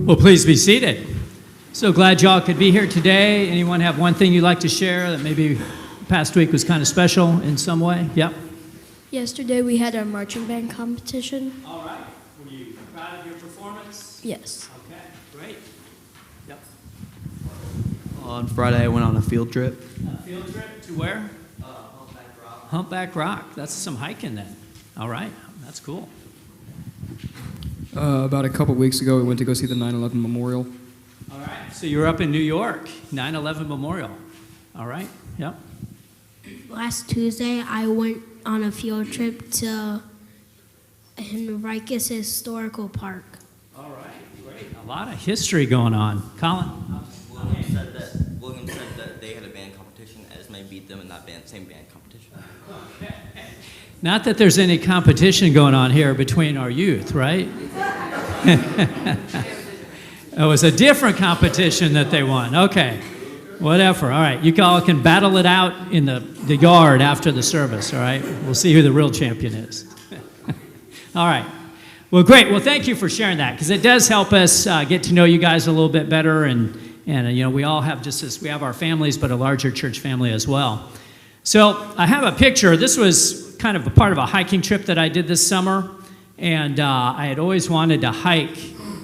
Well, please be seated. So glad y'all could be here today. Anyone have one thing you'd like to share that maybe past week was kind of special in some way? Yep. Yesterday we had our marching band competition. All right. Were you proud of your performance? Yes. Okay, great. Yep. On Friday, I went on a field trip. A field trip to where? Humpback Rock. Humpback Rock. That's some hiking then. All right. That's cool. About a couple weeks ago, we went to go see the 9/11 memorial. All right. So you were up in New York, 9/11 Memorial. All right. Yep. Last Tuesday, I went on a field trip to Henricus Historical Park. All right. Great. A lot of history going on. Colin? William said that they had a band competition, as may beat them in that same band competition. Okay. Not that there's any competition going on here between our youth, right? It was a different competition that they won. Okay, whatever. All right, you all can battle it out in the yard after the service, all right? We'll see who the real champion is. All right. Well, great. Well, thank you for sharing that, because it does help us get to know you guys a little bit better, and you know, we all have we have our families, but a larger church family as well. So I have a picture. This was kind of a part of a hiking trip that I did this summer, and I had always wanted to hike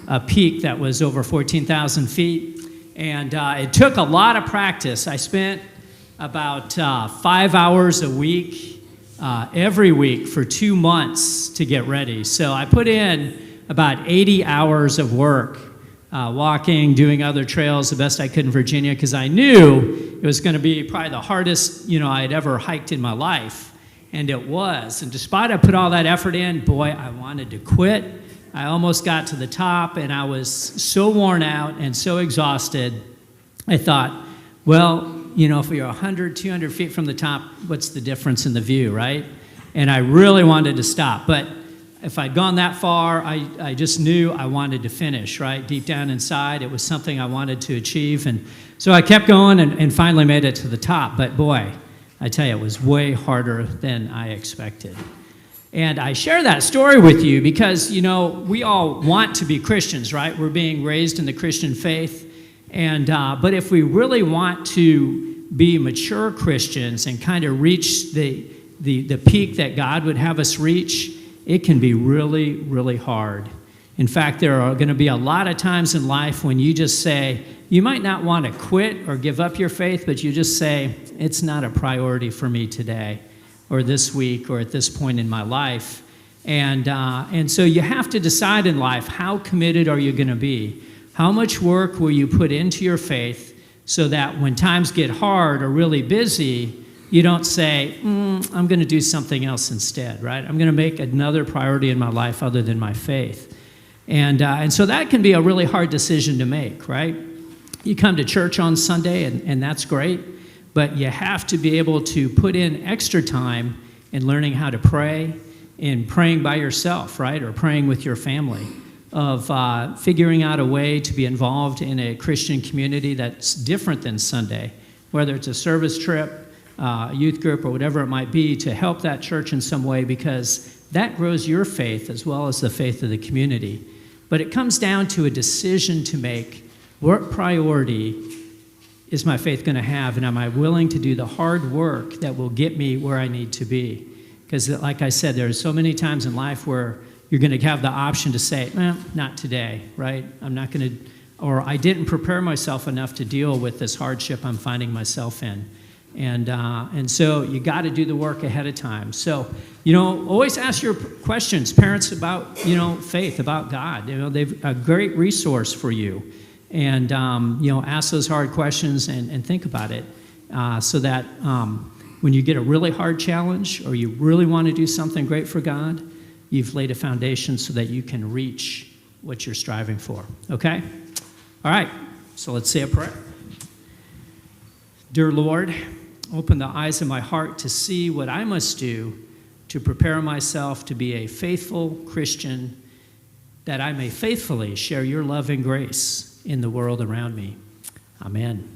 a peak that was over 14,000 feet, and it took a lot of practice. I spent about 5 hours a week, every week for 2 months to get ready. So I put in about 80 hours of work, walking, doing other trails the best I could in Virginia, because I knew it was going to be probably the hardest, I'd ever hiked in my life. And it was. And despite I put all that effort in, boy, I wanted to quit. I almost got to the top, and I was so worn out and so exhausted. I thought, well, if you're 100, 200 feet from the top, what's the difference in the view, right? And I really wanted to stop. But if I'd gone that far, I just knew I wanted to finish, right? Deep down inside, it was something I wanted to achieve. And so I kept going and finally made it to the top. But boy, I tell you, it was way harder than I expected. And I share that story with you because, we all want to be Christians, right? We're being raised in the Christian faith. And but if we really want to be mature Christians and kind of reach the peak that God would have us reach, it can be really, really hard. In fact, there are going to be a lot of times in life when you just say, you might not want to quit or give up your faith, but you just say, it's not a priority for me today or this week or at this point in my life. And so you have to decide in life, how committed are you going to be? How much work will you put into your faith so that when times get hard or really busy, you don't say, I'm going to do something else instead, right? I'm going to make another priority in my life other than my faith. And so that can be a really hard decision to make, right? You come to church on Sunday, and that's great, but you have to be able to put in extra time in learning how to pray, in praying by yourself, right, or praying with your family, of figuring out a way to be involved in a Christian community that's different than Sunday, whether it's a service trip, youth group, or whatever it might be, to help that church in some way, because that grows your faith as well as the faith of the community. But it comes down to a decision to make. What priority is my faith going to have, and am I willing to do the hard work that will get me where I need to be? Because like I said, there are so many times in life where you're going to have the option to say, not today, right? I'm not going to, or I didn't prepare myself enough to deal with this hardship I'm finding myself in. And so you got to do the work ahead of time. So, always ask your questions, parents, about, faith, about God. They've a great resource for you. And, ask those hard questions and think about it so that when you get a really hard challenge or you really want to do something great for God, you've laid a foundation so that you can reach what you're striving for. Okay? All right. So let's say a prayer. Dear Lord, open the eyes of my heart to see what I must do to prepare myself to be a faithful Christian, that I may faithfully share your love and grace in the world around me. Amen.